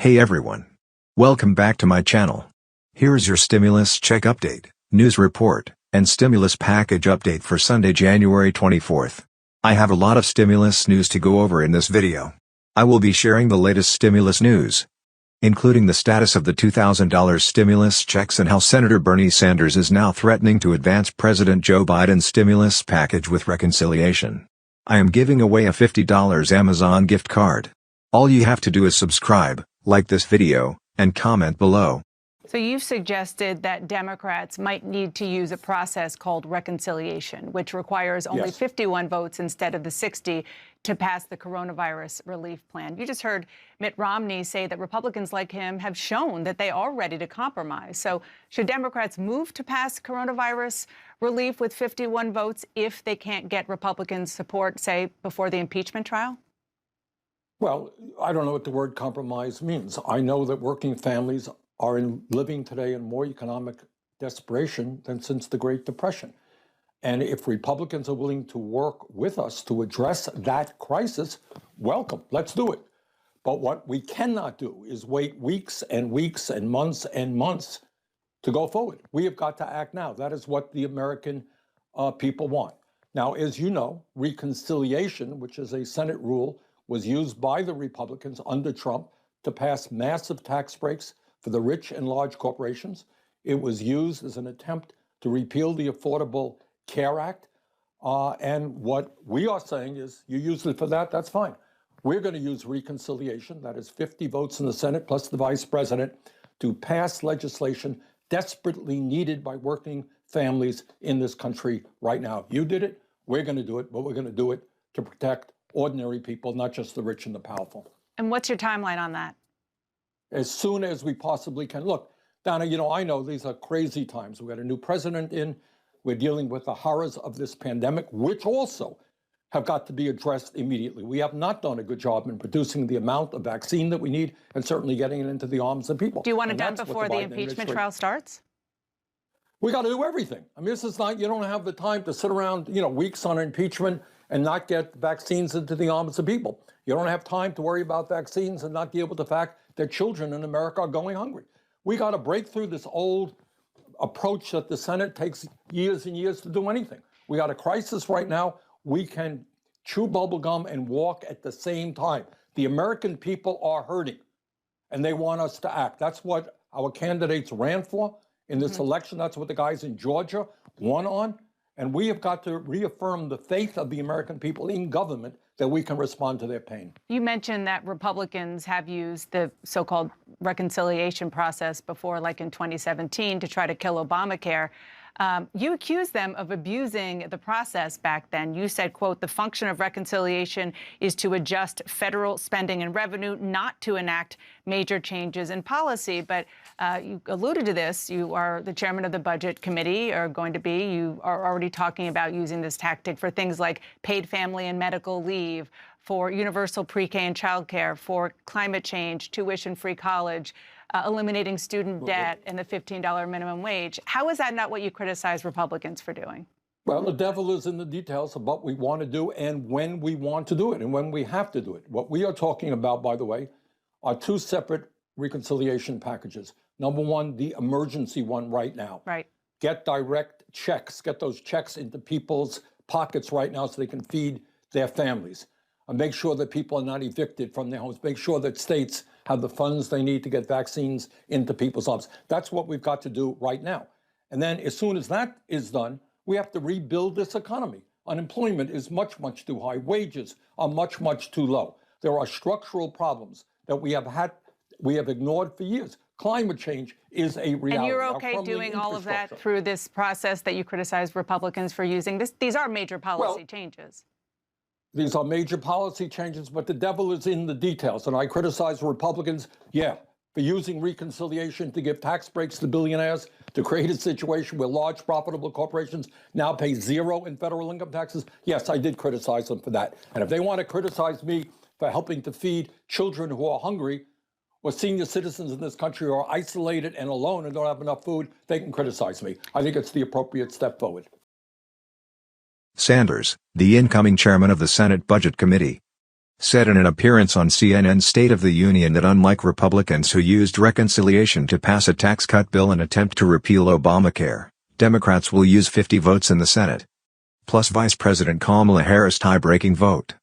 Hey everyone. Welcome back to my channel. Here's your stimulus check update, news report, and stimulus package update for Sunday, January 24th. I have a lot of stimulus news to go over in this video. I will be sharing the latest stimulus news, including the status of the $2,000 stimulus checks and how Senator Bernie Sanders is now threatening to advance President Joe Biden's stimulus package with reconciliation. I am giving away a $50 Amazon gift card. All you have to do is subscribe, like this video, and comment below. So you've suggested that Democrats might need to use a process called reconciliation, which requires only 51 votes instead of the 60 to pass the coronavirus relief plan. You just heard Mitt Romney say that Republicans like him have shown that they are ready to compromise. So should Democrats move to pass coronavirus relief with 51 votes if they can't get Republican support, say, before the impeachment trial? Well, I don't know what the word compromise means. I know that working families are living today in more economic desperation than since the Great Depression. And if Republicans are willing to work with us to address that crisis, welcome, let's do it. But what we cannot do is wait weeks and weeks and months to go forward. We have got to act now. That is what the American people want. Now, as you know, reconciliation, which is a Senate rule, was used by the Republicans under Trump to pass massive tax breaks for the rich and large corporations. It was used as an attempt to repeal the Affordable Care Act. And what we are saying is, you use it for that, that's fine. We're going to use reconciliation, that is 50 votes in the Senate plus the vice president, to pass legislation desperately needed by working families in this country right now. You did it, we're going to do it, but we're going to do it to protect ordinary people, not just the rich and the powerful. And what's your timeline on that? As soon as we possibly can. Look, Donna, I know these are crazy times. We've got a new president in. We're dealing with the horrors of this pandemic, which also have got to be addressed immediately. We have not done a good job in producing the amount of vaccine that we need and certainly getting it into the arms of people. Do you want it done before the impeachment trial starts? We got to do everything. I mean, this is not, you don't have the time to sit around, weeks on impeachment and not get vaccines into the arms of people. You don't have time to worry about vaccines and not deal with the fact that children in America are going hungry. We got to break through this old approach that the Senate takes years and years to do anything. We got a crisis right now. We can chew bubble gum and walk at the same time. The American people are hurting, and they want us to act. That's what our candidates ran for in this election. That's what the guys in Georgia won on. And we have got to reaffirm the faith of the American people in government that we can respond to their pain. You mentioned that Republicans have used the so-called reconciliation process before, like in 2017, to try to kill Obamacare. You accused them of abusing the process back then. You said, quote, the function of reconciliation is to adjust federal spending and revenue, not to enact major changes in policy. But you alluded to this. You are the chairman of the Budget Committee, You are already talking about using this tactic for things like paid family and medical leave, for universal pre-K and childcare, for climate change, tuition-free college, eliminating student debt, and the $15 minimum wage. How is that not what you criticize Republicans for doing? Well, the devil is in the details of what we want to do and when we want to do it and when we have to do it. What we are talking about, by the way, are two separate reconciliation packages. Number one, the emergency one right now. Right. Get direct checks, get those checks into people's pockets right now so they can feed their families. And make sure that people are not evicted from their homes. Make sure that states have the funds they need to get vaccines into people's arms. That's what we've got to do right now. And then as soon as that is done, we have to rebuild this economy. Unemployment is much, much too high. Wages are much, much too low. There are structural problems that we have ignored for years. Climate change is a reality. And you're okay doing all of that through this process that you criticize Republicans for using? These are major policy changes. These are major policy changes, but the devil is in the details. And I criticize Republicans, for using reconciliation to give tax breaks to billionaires, to create a situation where large profitable corporations now pay zero in federal income taxes. Yes, I did criticize them for that. And if they want to criticize me for helping to feed children who are hungry, or senior citizens in this country who are isolated and alone and don't have enough food, they can criticize me. I think it's the appropriate step forward. Sanders, the incoming chairman of the Senate Budget Committee, said in an appearance on CNN's State of the Union that unlike Republicans who used reconciliation to pass a tax cut bill and attempt to repeal Obamacare, Democrats will use 50 votes in the Senate, plus Vice President Kamala Harris' tie-breaking vote,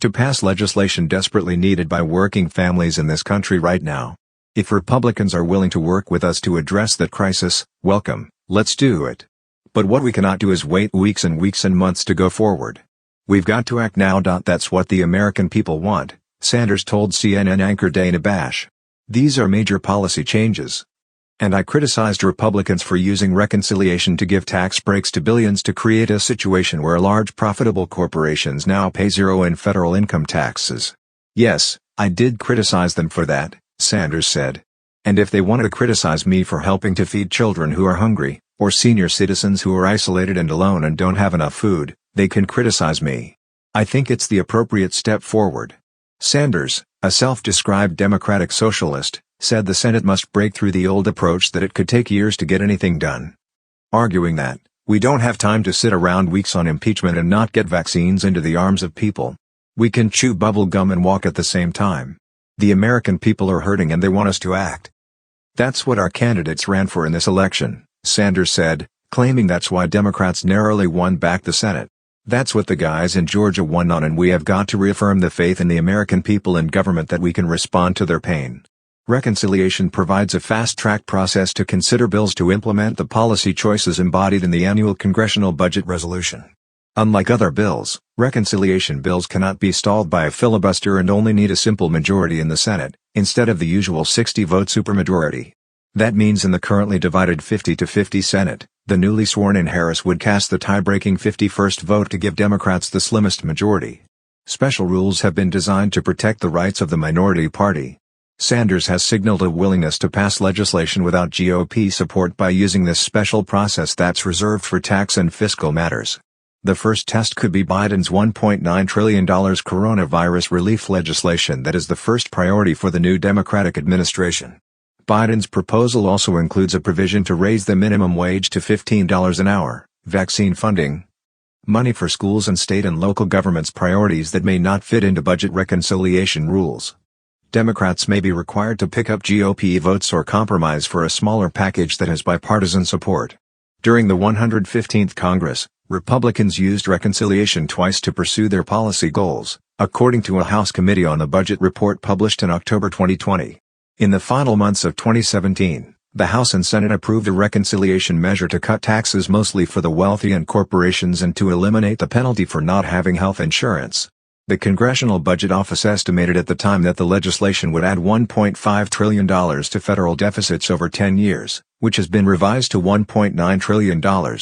to pass legislation desperately needed by working families in this country right now. If Republicans are willing to work with us to address that crisis, welcome, let's do it. But what we cannot do is wait weeks and months to go forward. We've got to act now. That's what the American people want, Sanders told CNN anchor Dana Bash. These are major policy changes. And I criticized Republicans for using reconciliation to give tax breaks to billions to create a situation where large profitable corporations now pay zero in federal income taxes. Yes, I did criticize them for that, Sanders said. And if they wanted to criticize me for helping to feed children who are hungry, or senior citizens who are isolated and alone and don't have enough food, they can criticize me. I think it's the appropriate step forward. Sanders, a self-described democratic socialist, said the Senate must break through the old approach that it could take years to get anything done. Arguing that, we don't have time to sit around weeks on impeachment and not get vaccines into the arms of people. We can chew bubble gum and walk at the same time. The American people are hurting and they want us to act. That's what our candidates ran for in this election, Sanders said, claiming that's why Democrats narrowly won back the Senate. That's what the guys in Georgia won on, and we have got to reaffirm the faith in the American people and government that we can respond to their pain. Reconciliation provides a fast-track process to consider bills to implement the policy choices embodied in the annual congressional budget resolution. Unlike other bills, reconciliation bills cannot be stalled by a filibuster and only need a simple majority in the Senate, instead of the usual 60-vote supermajority. That means in the currently divided 50-50 Senate, the newly sworn-in Harris would cast the tie-breaking 51st vote to give Democrats the slimmest majority. Special rules have been designed to protect the rights of the minority party. Sanders has signaled a willingness to pass legislation without GOP support by using this special process that's reserved for tax and fiscal matters. The first test could be Biden's $1.9 trillion coronavirus relief legislation that is the first priority for the new Democratic administration. Biden's proposal also includes a provision to raise the minimum wage to $15 an hour, vaccine funding, money for schools and state and local governments' priorities that may not fit into budget reconciliation rules. Democrats may be required to pick up GOP votes or compromise for a smaller package that has bipartisan support. During the 115th Congress, Republicans used reconciliation twice to pursue their policy goals, according to a House committee on the budget report published in October 2020. In the final months of 2017, the House and Senate approved a reconciliation measure to cut taxes mostly for the wealthy and corporations and to eliminate the penalty for not having health insurance. The Congressional Budget Office estimated at the time that the legislation would add $1.5 trillion to federal deficits over 10 years, which has been revised to $1.9 trillion.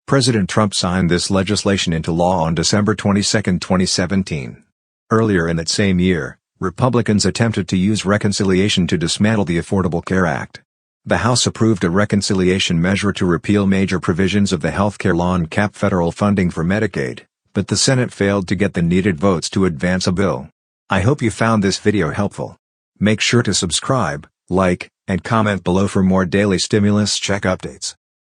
President Trump signed this legislation into law on December 22, 2017. Earlier in that same year, Republicans attempted to use reconciliation to dismantle the Affordable Care Act. The House approved a reconciliation measure to repeal major provisions of the health care law and cap federal funding for Medicaid, but the Senate failed to get the needed votes to advance a bill. I hope you found this video helpful. Make sure to subscribe, like, and comment below for more daily stimulus check updates.